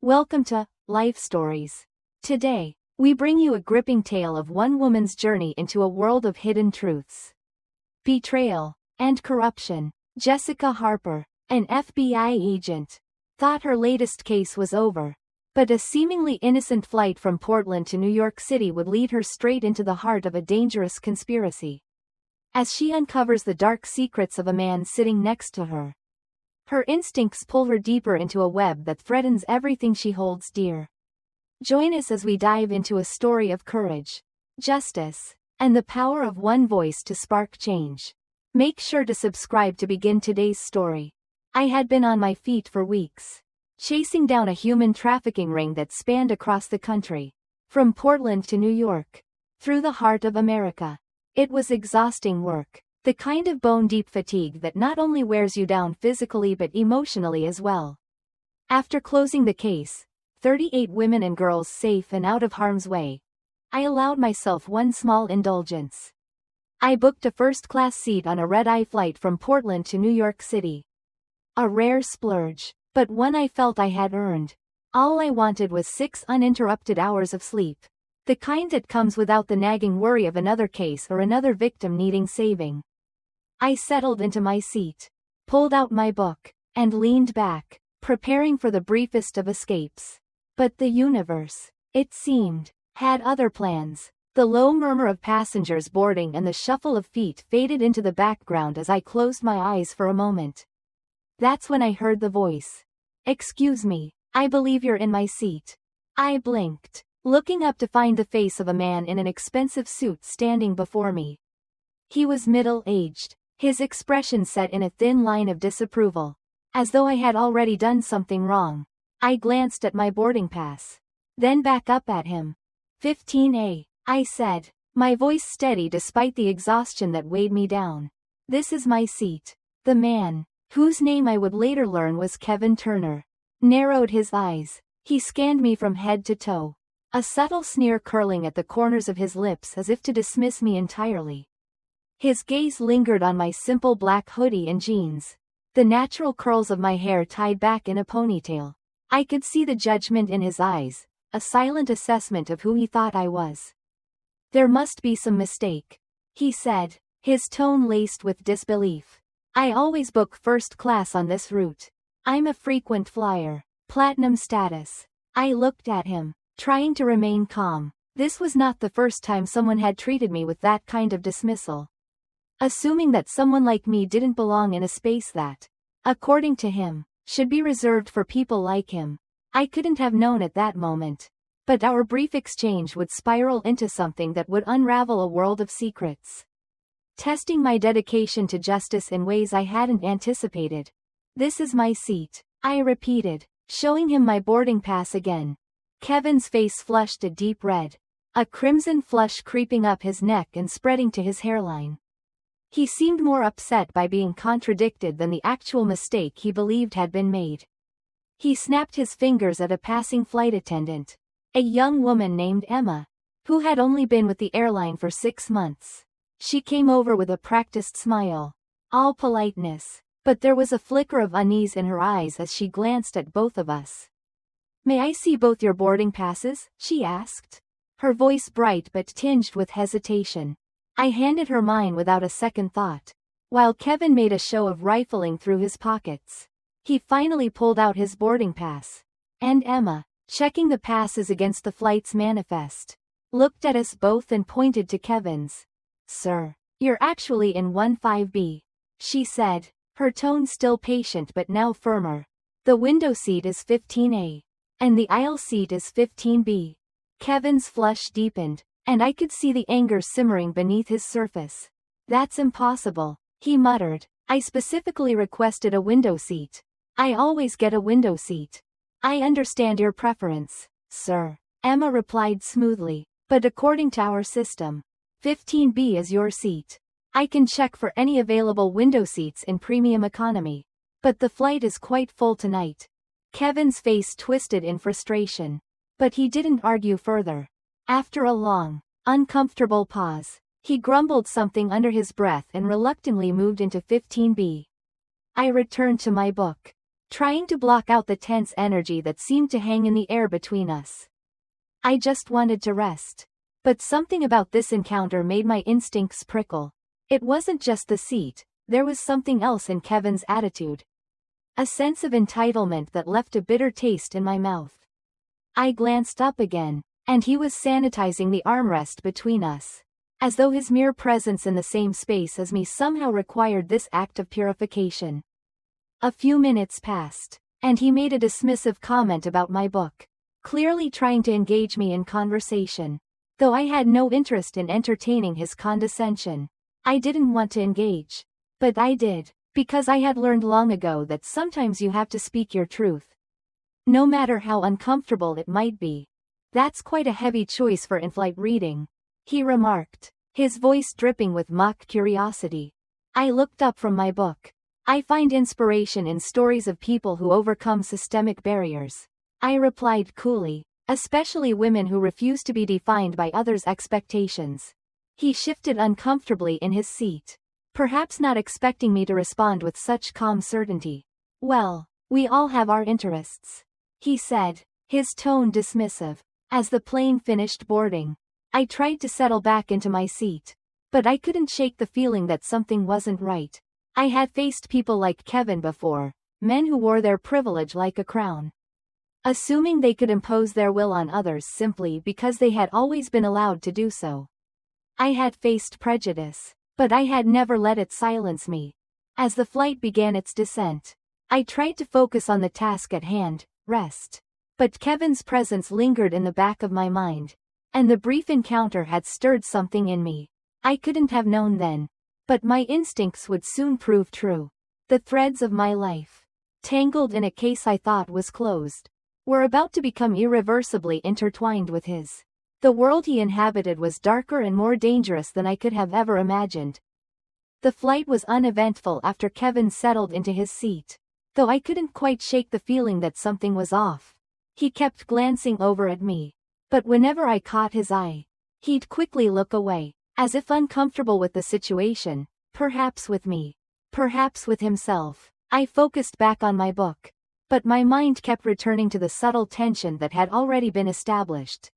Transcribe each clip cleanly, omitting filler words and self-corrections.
Welcome to Life Stories. Today, we bring you a gripping tale of one woman's journey into a world of hidden truths, betrayal, and corruption. Jessica Harper, an FBI agent, thought her latest case was over, but a seemingly innocent flight from Portland to New York City would lead her straight into the heart of a dangerous conspiracy. As she uncovers the dark secrets of a man sitting next to her, her instincts pull her deeper into a web that threatens everything she holds dear. Join us as we dive into a story of courage, justice, and the power of one voice to spark change. Make sure to subscribe to begin today's story. I had been on my feet for weeks, chasing down a human trafficking ring that spanned across the country, from Portland to New York, through the heart of America. It was exhausting work. The kind of bone-deep fatigue that not only wears you down physically but emotionally as well. After closing the case, 38 women and girls safe and out of harm's way, I allowed myself one small indulgence. I booked a first-class seat on a red-eye flight from Portland to New York City. A rare splurge, but one I felt I had earned. All I wanted was 6 uninterrupted hours of sleep. The kind that comes without the nagging worry of another case or another victim needing saving. I settled into my seat, pulled out my book, and leaned back, preparing for the briefest of escapes. But the universe, it seemed, had other plans. The low murmur of passengers boarding and the shuffle of feet faded into the background as I closed my eyes for a moment. That's when I heard the voice. "Excuse me, I believe you're in my seat." I blinked, looking up to find the face of a man in an expensive suit standing before me. He was middle-aged, his expression set in a thin line of disapproval, as though I had already done something wrong. I glanced at my boarding pass, then back up at him. 15A, I said, my voice steady despite the exhaustion that weighed me down. "This is my seat." The man, whose name I would later learn was Kevin Turner, narrowed his eyes. He scanned me from head to toe, a subtle sneer curling at the corners of his lips as if to dismiss me entirely. His gaze lingered on my simple black hoodie and jeans, the natural curls of my hair tied back in a ponytail. I could see the judgment in his eyes, a silent assessment of who he thought I was. "There must be some mistake," he said, his tone laced with disbelief. "I always book first class on this route. I'm a frequent flyer, platinum status." I looked at him, trying to remain calm. This was not the first time someone had treated me with that kind of dismissal. Assuming that someone like me didn't belong in a space that, according to him, should be reserved for people like him. I couldn't have known at that moment. But our brief exchange would spiral into something that would unravel a world of secrets, testing my dedication to justice in ways I hadn't anticipated. "This is my seat," I repeated, showing him my boarding pass again. Kevin's face flushed a deep red, a crimson flush creeping up his neck and spreading to his hairline. He seemed more upset by being contradicted than the actual mistake he believed had been made. He snapped his fingers at a passing flight attendant, a young woman named Emma, who had only been with the airline for 6 months. She came over with a practiced smile, all politeness, but there was a flicker of unease in her eyes as she glanced at both of us. "May I see both your boarding passes?" she asked, her voice bright but tinged with hesitation. I handed her mine without a second thought, while Kevin made a show of rifling through his pockets. He finally pulled out his boarding pass, and Emma, checking the passes against the flight's manifest, looked at us both and pointed to Kevin's. "Sir, you're actually in 15B, she said, her tone still patient but now firmer. "The window seat is 15A, and the aisle seat is 15B. Kevin's flush deepened, and I could see the anger simmering beneath his surface. "That's impossible," he muttered. "I specifically requested a window seat. I always get a window seat." "I understand your preference, sir," Emma replied smoothly, "but according to our system, 15B is your seat. I can check for any available window seats in premium economy, but the flight is quite full tonight." Kevin's face twisted in frustration, but he didn't argue further. After a long, uncomfortable pause, he grumbled something under his breath and reluctantly moved into 15B. I returned to my book, trying to block out the tense energy that seemed to hang in the air between us. I just wanted to rest. But something about this encounter made my instincts prickle. It wasn't just the seat, there was something else in Kevin's attitude. A sense of entitlement that left a bitter taste in my mouth. I glanced up again, and he was sanitizing the armrest between us, as though his mere presence in the same space as me somehow required this act of purification. A few minutes passed, and he made a dismissive comment about my book, clearly trying to engage me in conversation. Though I had no interest in entertaining his condescension, I didn't want to engage. But I did, because I had learned long ago that sometimes you have to speak your truth, no matter how uncomfortable it might be. That's quite a heavy choice for in-flight reading, he remarked, his voice dripping with mock curiosity. I looked up from my book. I find inspiration in stories of people who overcome systemic barriers, I replied coolly, especially women who refuse to be defined by others' expectations. He shifted uncomfortably in his seat, perhaps not expecting me to respond with such calm certainty. Well, we all have our interests, he said, his tone dismissive. As the plane finished boarding, I tried to settle back into my seat, but I couldn't shake the feeling that something wasn't right. I had faced people like Kevin before, men who wore their privilege like a crown, assuming they could impose their will on others simply because they had always been allowed to do so. I had faced prejudice, but I had never let it silence me. As the flight began its descent, I tried to focus on the task at hand, rest. But Kevin's presence lingered in the back of my mind, and the brief encounter had stirred something in me. I couldn't have known then, but my instincts would soon prove true. The threads of my life, tangled in a case I thought was closed, were about to become irreversibly intertwined with his. The world he inhabited was darker and more dangerous than I could have ever imagined. The flight was uneventful after Kevin settled into his seat, though I couldn't quite shake the feeling that something was off. He kept glancing over at me, but whenever I caught his eye, he'd quickly look away, as if uncomfortable with the situation, perhaps with me, perhaps with himself. I focused back on my book, but my mind kept returning to the subtle tension that had already been established.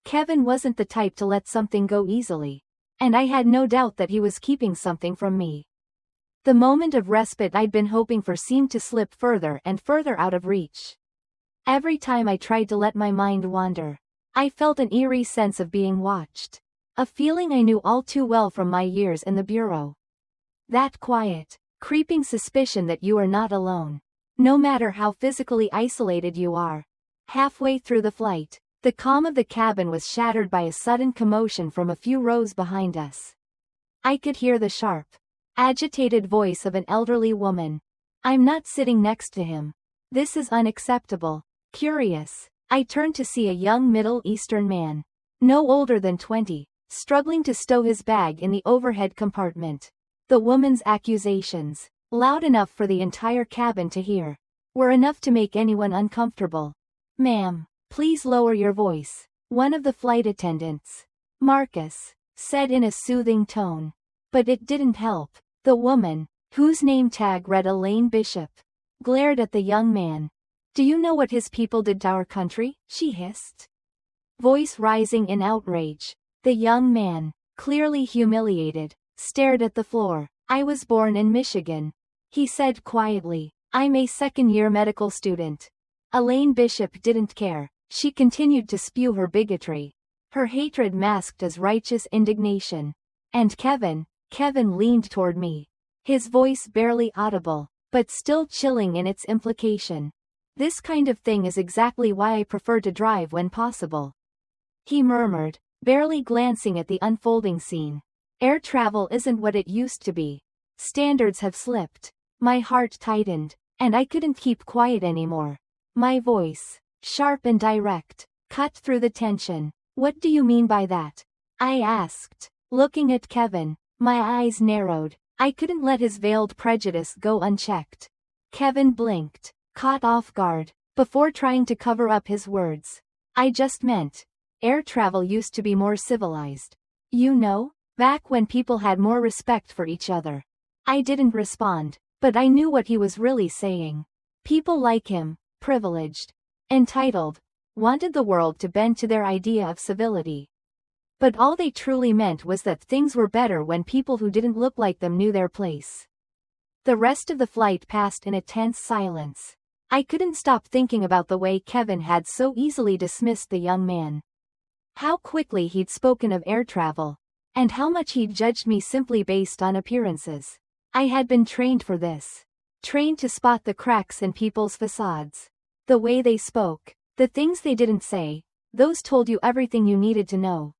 Kevin wasn't the type to let something go easily, and I had no doubt that he was keeping something from me. The moment of respite I'd been hoping for seemed to slip further and further out of reach. Every time I tried to let my mind wander, I felt an eerie sense of being watched, a feeling I knew all too well from my years in the bureau. That quiet, creeping suspicion that you are not alone, no matter how physically isolated you are. Halfway through the flight, the calm of the cabin was shattered by a sudden commotion from a few rows behind us. I could hear the sharp, agitated voice of an elderly woman. "I'm not sitting next to him. This is unacceptable." Curious, I turned to see a young Middle Eastern man, no older than 20, struggling to stow his bag in the overhead compartment. The woman's accusations, loud enough for the entire cabin to hear, were enough to make anyone uncomfortable. "Ma'am, please lower your voice," one of the flight attendants, Marcus, said in a soothing tone. But it didn't help. The woman, whose name tag read Elaine Bishop, glared at the young man. "Do you know what his people did to our country?" she hissed, voice rising in outrage. The young man, clearly humiliated, stared at the floor. "I was born in Michigan," he said quietly. "I'm a second-year medical student." Elaine Bishop didn't care. She continued to spew her bigotry, her hatred masked as righteous indignation. "And Kevin leaned toward me, his voice barely audible, but still chilling in its implication. "This kind of thing is exactly why I prefer to drive when possible," he murmured, barely glancing at the unfolding scene. "Air travel isn't what it used to be. Standards have slipped." My heart tightened, and I couldn't keep quiet anymore. My voice, sharp and direct, cut through the tension. "What do you mean by that?" I asked, looking at Kevin. My eyes narrowed. I couldn't let his veiled prejudice go unchecked. Kevin blinked, caught off guard, before trying to cover up his words. "I just meant, air travel used to be more civilized. You know, back when people had more respect for each other." I didn't respond, but I knew what he was really saying. People like him, privileged, entitled, wanted the world to bend to their idea of civility. But all they truly meant was that things were better when people who didn't look like them knew their place. The rest of the flight passed in a tense silence. I couldn't stop thinking about the way Kevin had so easily dismissed the young man. How quickly he'd spoken of air travel, and how much he'd judged me simply based on appearances. I had been trained for this. Trained to spot the cracks in people's facades. The way they spoke, the things they didn't say, those told you everything you needed to know.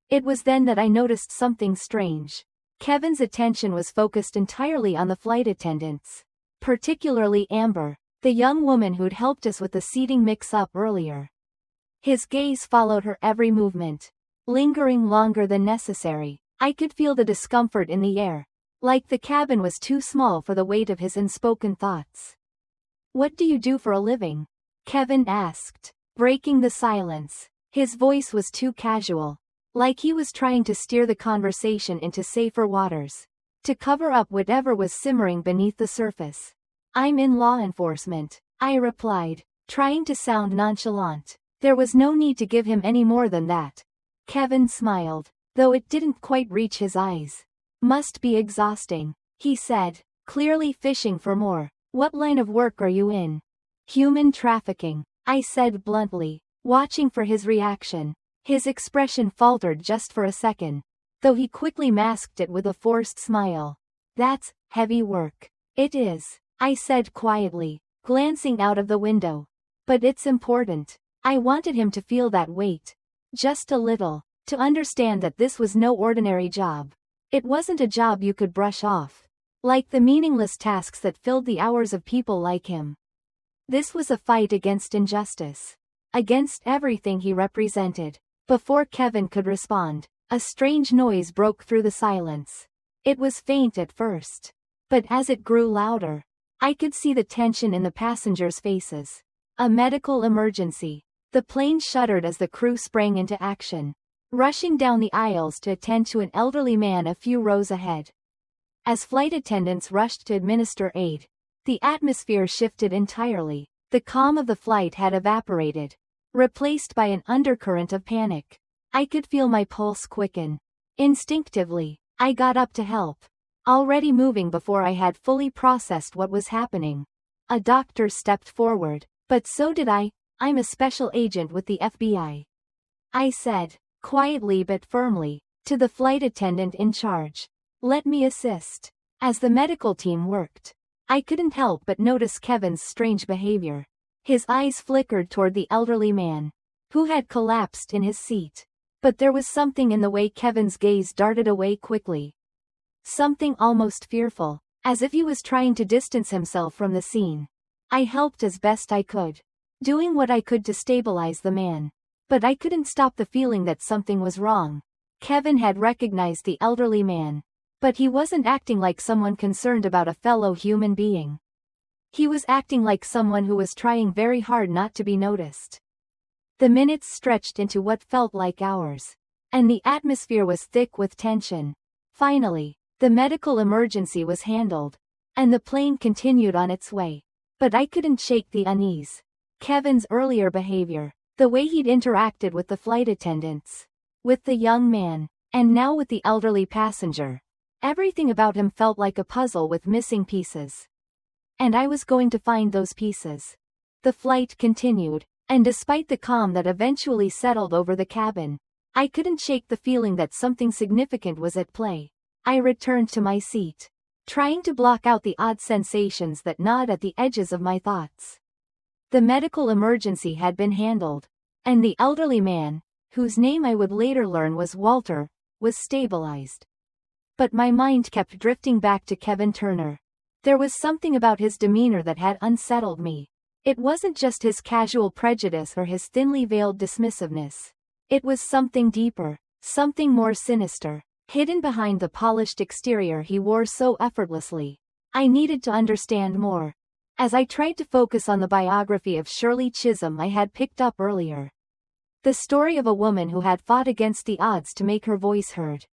It was then that I noticed something strange. Kevin's attention was focused entirely on the flight attendants. Particularly Amber, the young woman who'd helped us with the seating mix-up earlier. His gaze followed her every movement, lingering longer than necessary. I could feel the discomfort in the air, like the cabin was too small for the weight of his unspoken thoughts. "What do you do for a living?" Kevin asked, breaking the silence. His voice was too casual, like he was trying to steer the conversation into safer waters, to cover up whatever was simmering beneath the surface. "I'm in law enforcement," I replied, trying to sound nonchalant. There was no need to give him any more than that. Kevin smiled, though it didn't quite reach his eyes. "Must be exhausting," he said, clearly fishing for more. "What line of work are you in?" "Human trafficking," I said bluntly, watching for his reaction. His expression faltered just for a second, though he quickly masked it with a forced smile. "That's heavy work." "It is," I said quietly, glancing out of the window. "But it's important." I wanted him to feel that weight. Just a little, to understand that this was no ordinary job. It wasn't a job you could brush off, like the meaningless tasks that filled the hours of people like him. This was a fight against injustice. Against everything he represented. Before Kevin could respond, a strange noise broke through the silence. It was faint at first, but as it grew louder, I could see the tension in the passengers' faces. A medical emergency. The plane shuddered as the crew sprang into action, rushing down the aisles to attend to an elderly man a few rows ahead. As flight attendants rushed to administer aid, the atmosphere shifted entirely. The calm of the flight had evaporated, replaced by an undercurrent of panic. I could feel my pulse quicken. Instinctively, I got up to help, already moving before I had fully processed what was happening. A doctor stepped forward, but so did I. "I'm a special agent with the FBI," I said, quietly but firmly, to the flight attendant in charge. "Let me assist." As the medical team worked, I couldn't help but notice Kevin's strange behavior. His eyes flickered toward the elderly man, who had collapsed in his seat. But there was something in the way Kevin's gaze darted away quickly. Something almost fearful, as if he was trying to distance himself from the scene. I helped as best I could, doing what I could to stabilize the man. But I couldn't stop the feeling that something was wrong. Kevin had recognized the elderly man, but he wasn't acting like someone concerned about a fellow human being. He was acting like someone who was trying very hard not to be noticed. The minutes stretched into what felt like hours, and the atmosphere was thick with tension. Finally, the medical emergency was handled, and the plane continued on its way. But I couldn't shake the unease. Kevin's earlier behavior, the way he'd interacted with the flight attendants, with the young man, and now with the elderly passenger. Everything about him felt like a puzzle with missing pieces. And I was going to find those pieces. The flight continued, and despite the calm that eventually settled over the cabin, I couldn't shake the feeling that something significant was at play. I returned to my seat, trying to block out the odd sensations that gnawed at the edges of my thoughts. The medical emergency had been handled, and the elderly man, whose name I would later learn was Walter, was stabilized. But my mind kept drifting back to Kevin Turner. There was something about his demeanor that had unsettled me. It wasn't just his casual prejudice or his thinly veiled dismissiveness. It was something deeper, something more sinister, hidden behind the polished exterior he wore so effortlessly. I needed to understand more. As I tried to focus on the biography of Shirley Chisholm I had picked up earlier. The story of a woman who had fought against the odds to make her voice heard.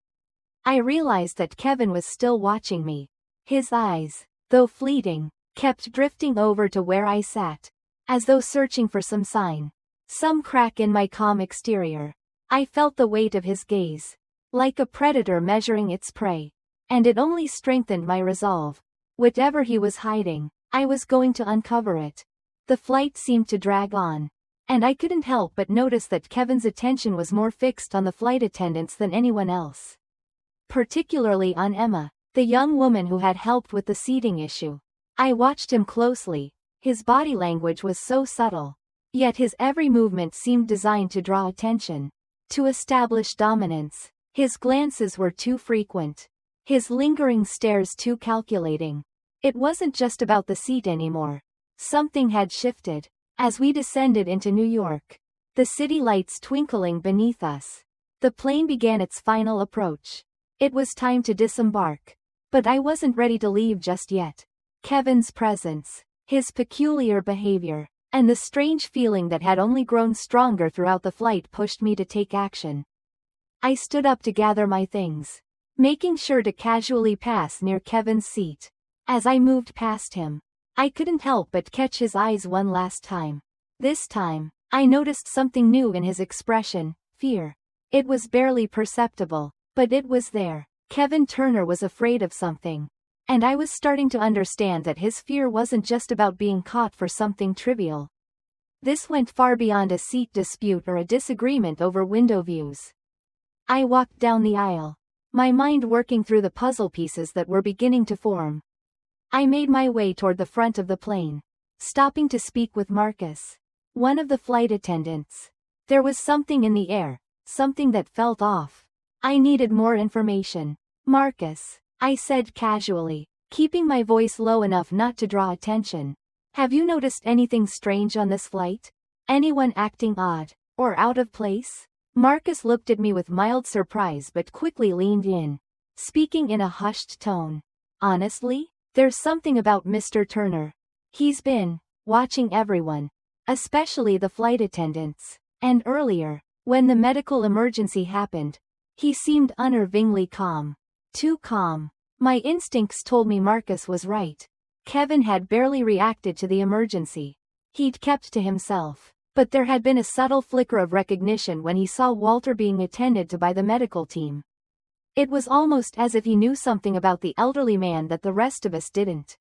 I realized that Kevin was still watching me. His eyes, though fleeting, kept drifting over to where I sat, as though searching for some sign, some crack in my calm exterior. I felt the weight of his gaze, like a predator measuring its prey, and it only strengthened my resolve. Whatever he was hiding, I was going to uncover it. The flight seemed to drag on, and I couldn't help but notice that Kevin's attention was more fixed on the flight attendants than anyone else. Particularly on Emma, the young woman who had helped with the seating issue. I watched him closely. His body language was so subtle, yet his every movement seemed designed to draw attention, to establish dominance. His glances were too frequent, his lingering stares too calculating. It wasn't just about the seat anymore. Something had shifted. As we descended into New York, the city lights twinkling beneath us, the plane began its final approach. It was time to disembark. But I wasn't ready to leave just yet. Kevin's presence, his peculiar behavior, and the strange feeling that had only grown stronger throughout the flight pushed me to take action. I stood up to gather my things, making sure to casually pass near Kevin's seat. As I moved past him, I couldn't help but catch his eyes one last time. This time, I noticed something new in his expression, fear. It was barely perceptible, but it was there. Kevin Turner was afraid of something. And I was starting to understand that his fear wasn't just about being caught for something trivial. This went far beyond a seat dispute or a disagreement over window views. I walked down the aisle, my mind working through the puzzle pieces that were beginning to form. I made my way toward the front of the plane, stopping to speak with Marcus, one of the flight attendants. There was something in the air, something that felt off. I needed more information. Marcus, I said casually, keeping my voice low enough not to draw attention. Have you noticed anything strange on this flight? Anyone acting odd, or out of place? Marcus looked at me with mild surprise but quickly leaned in, speaking in a hushed tone. Honestly, there's something about Mr. Turner. He's been watching everyone, especially the flight attendants. And earlier, when the medical emergency happened, he seemed unnervingly calm. Too calm. My instincts told me Marcus was right. Kevin had barely reacted to the emergency. He'd kept to himself. But there had been a subtle flicker of recognition when he saw Walter being attended to by the medical team. It was almost as if he knew something about the elderly man that the rest of us didn't.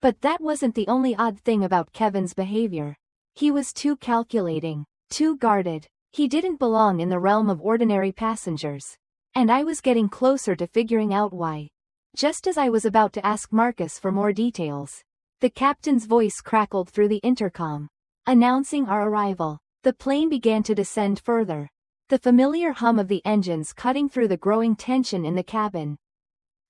But that wasn't the only odd thing about Kevin's behavior. He was too calculating, too guarded. He didn't belong in the realm of ordinary passengers. And I was getting closer to figuring out why. Just as I was about to ask Marcus for more details, the captain's voice crackled through the intercom, announcing our arrival. The plane began to descend further, the familiar hum of the engines cutting through the growing tension in the cabin.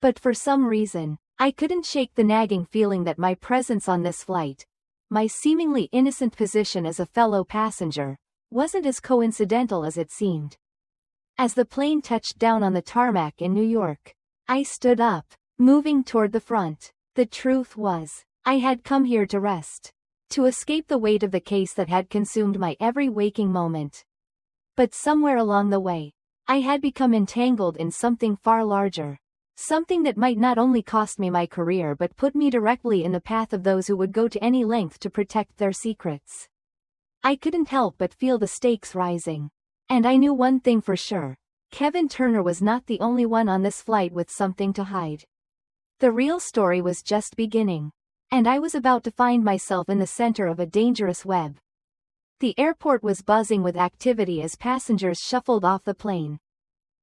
But for some reason, I couldn't shake the nagging feeling that my presence on this flight, my seemingly innocent position as a fellow passenger, wasn't as coincidental as it seemed. As the plane touched down on the tarmac in New York, I stood up, moving toward the front. The truth was, I had come here to rest, to escape the weight of the case that had consumed my every waking moment. But somewhere along the way, I had become entangled in something far larger. Something that might not only cost me my career but put me directly in the path of those who would go to any length to protect their secrets. I couldn't help but feel the stakes rising. And I knew one thing for sure. Kevin Turner was not the only one on this flight with something to hide. The real story was just beginning. And I was about to find myself in the center of a dangerous web. The airport was buzzing with activity as passengers shuffled off the plane,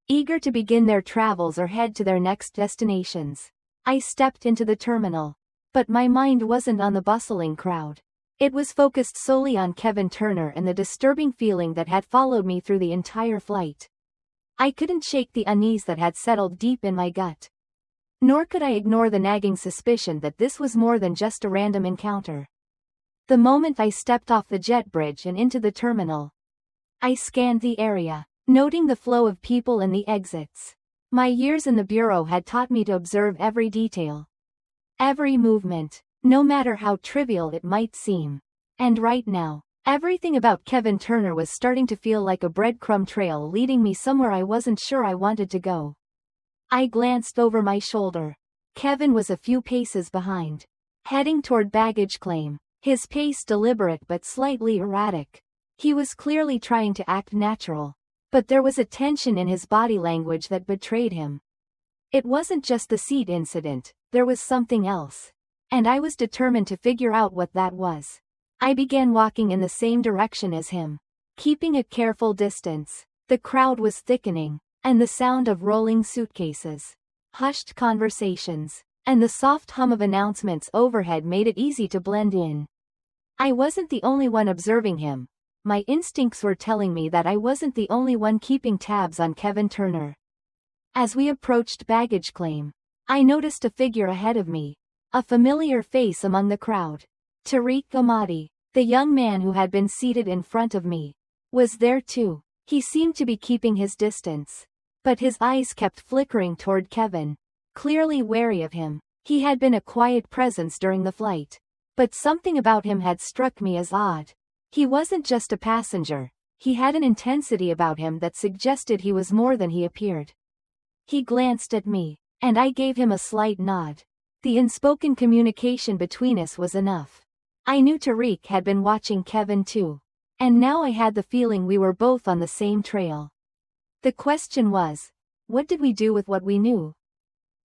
eager to begin their travels or head to their next destinations. I stepped into the terminal. But my mind wasn't on the bustling crowd. It was focused solely on Kevin Turner and the disturbing feeling that had followed me through the entire flight. I couldn't shake the unease that had settled deep in my gut. Nor could I ignore the nagging suspicion that this was more than just a random encounter. The moment I stepped off the jet bridge and into the terminal, I scanned the area, noting the flow of people and the exits. My years in the bureau had taught me to observe every detail, every movement, no matter how trivial it might seem. And right now, everything about Kevin Turner was starting to feel like a breadcrumb trail leading me somewhere I wasn't sure I wanted to go. I glanced over my shoulder. Kevin was a few paces behind, heading toward baggage claim, his pace deliberate but slightly erratic. He was clearly trying to act natural, but there was a tension in his body language that betrayed him. It wasn't just the seat incident, there was something else. And I was determined to figure out what that was. I began walking in the same direction as him, keeping a careful distance. The crowd was thickening, and the sound of rolling suitcases, hushed conversations, and the soft hum of announcements overhead made it easy to blend in. I wasn't the only one observing him. My instincts were telling me that I wasn't the only one keeping tabs on Kevin Turner. As we approached baggage claim, I noticed a figure ahead of me, a familiar face among the crowd. Tariq Ahmadi, the young man who had been seated in front of me, was there too. He seemed to be keeping his distance, but his eyes kept flickering toward Kevin, clearly wary of him. He had been a quiet presence during the flight, but something about him had struck me as odd. He wasn't just a passenger, he had an intensity about him that suggested he was more than he appeared. He glanced at me, and I gave him a slight nod. The unspoken communication between us was enough. I knew Tariq had been watching Kevin too, and now I had the feeling we were both on the same trail. The question was, what did we do with what we knew?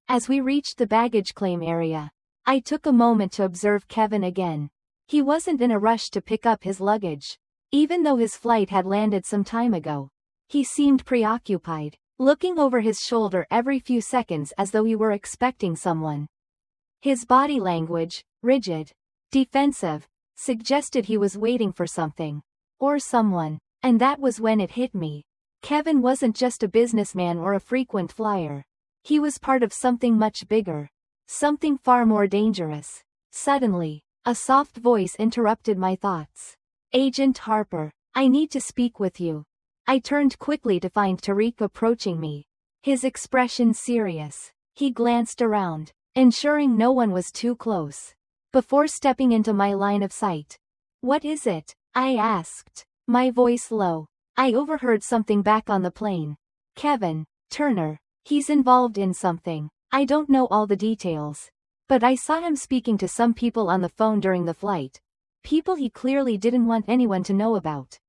As we reached the baggage claim area, I took a moment to observe Kevin again. He wasn't in a rush to pick up his luggage, even though his flight had landed some time ago. He seemed preoccupied, looking over his shoulder every few seconds as though he were expecting someone. His body language, rigid, defensive, suggested he was waiting for something, or someone, and that was when it hit me. Kevin wasn't just a businessman or a frequent flyer. He was part of something much bigger, something far more dangerous. Suddenly, a soft voice interrupted my thoughts. "Agent Harper, I need to speak with you." I turned quickly to find Tariq approaching me, his expression serious. He glanced around, ensuring no one was too close, before stepping into my line of sight. "What is it?" I asked, my voice low. I overheard something back on the plane. "Kevin Turner, he's involved in something. I don't know all the details, but I saw him speaking to some people on the phone during the flight. People he clearly didn't want anyone to know about."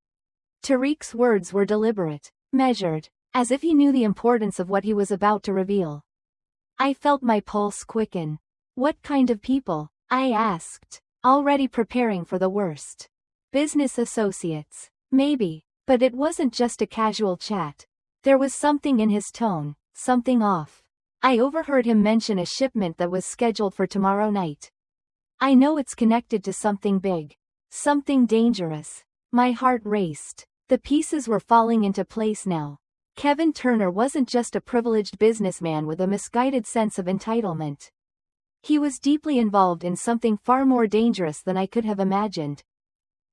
Tariq's words were deliberate, measured, as if he knew the importance of what he was about to reveal. I felt my pulse quicken. "What kind of people?" I asked, already preparing for the worst. "Business associates, maybe," but it wasn't just a casual chat. There was something in his tone, something off. I overheard him mention a shipment that was scheduled for tomorrow night. "I know it's connected to something big, something dangerous." My heart raced. The pieces were falling into place now. Kevin Turner wasn't just a privileged businessman with a misguided sense of entitlement. He was deeply involved in something far more dangerous than I could have imagined.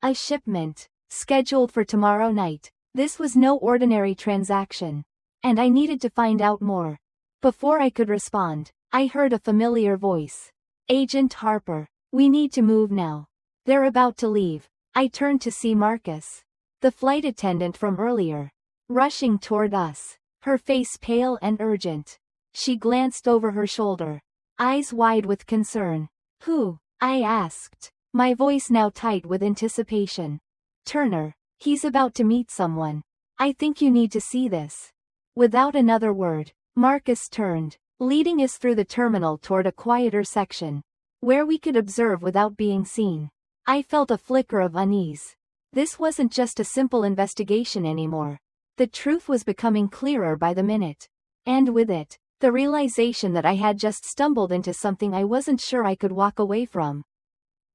A shipment, scheduled for tomorrow night. This was no ordinary transaction, and I needed to find out more. Before I could respond, I heard a familiar voice. "Agent Harper, we need to move now. They're about to leave." I turned to see Marcus, the flight attendant from earlier, rushing toward us, her face pale and urgent. She glanced over her shoulder, eyes wide with concern. "Who?" I asked, my voice now tight with anticipation. "Turner. He's about to meet someone. I think you need to see this." Without another word, Marcus turned, leading us through the terminal toward a quieter section, where we could observe without being seen. I felt a flicker of unease. This wasn't just a simple investigation anymore. The truth was becoming clearer by the minute. And with it, the realization that I had just stumbled into something I wasn't sure I could walk away from.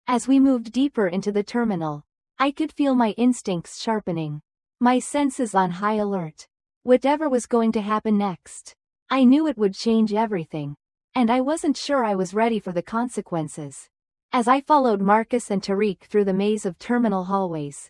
As we moved deeper into the terminal, I could feel my instincts sharpening, my senses on high alert. Whatever was going to happen next, I knew it would change everything, and I wasn't sure I was ready for the consequences. As I followed Marcus and Tariq through the maze of terminal hallways,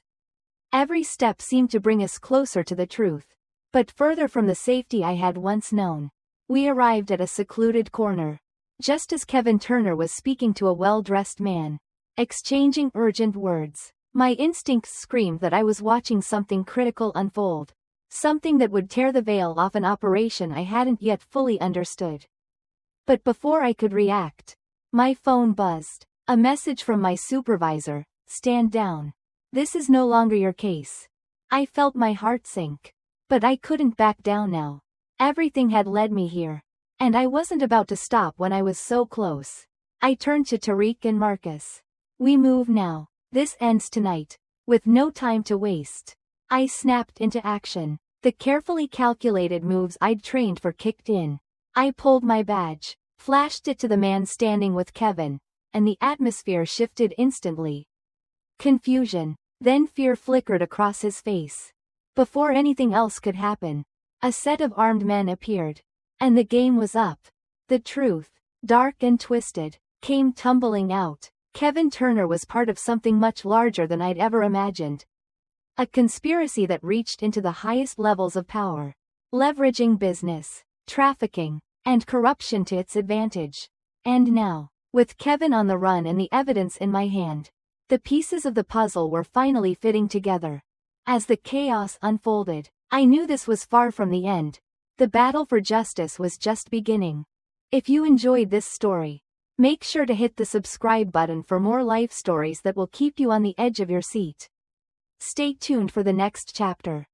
every step seemed to bring us closer to the truth, but further from the safety I had once known. We arrived at a secluded corner, just as Kevin Turner was speaking to a well-dressed man, exchanging urgent words. My instincts screamed that I was watching something critical unfold, something that would tear the veil off an operation I hadn't yet fully understood. But before I could react, my phone buzzed. A message from my supervisor: stand down. This is no longer your case. I felt my heart sink. But I couldn't back down now. Everything had led me here. And I wasn't about to stop when I was so close. I turned to Tariq and Marcus. We move now. This ends tonight. With no time to waste. I snapped into action. The carefully calculated moves I'd trained for kicked in. I pulled my badge, flashed it to the man standing with Kevin, and the atmosphere shifted instantly. Confusion, then fear flickered across his face. Before anything else could happen, a set of armed men appeared. And the game was up. The truth, dark and twisted, came tumbling out. Kevin Turner was part of something much larger than I'd ever imagined. A conspiracy that reached into the highest levels of power, leveraging business, trafficking, and corruption to its advantage. And now, with Kevin on the run and the evidence in my hand, the pieces of the puzzle were finally fitting together. As the chaos unfolded, I knew this was far from the end. The battle for justice was just beginning. If you enjoyed this story, make sure to hit the subscribe button for more life stories that will keep you on the edge of your seat. Stay tuned for the next chapter.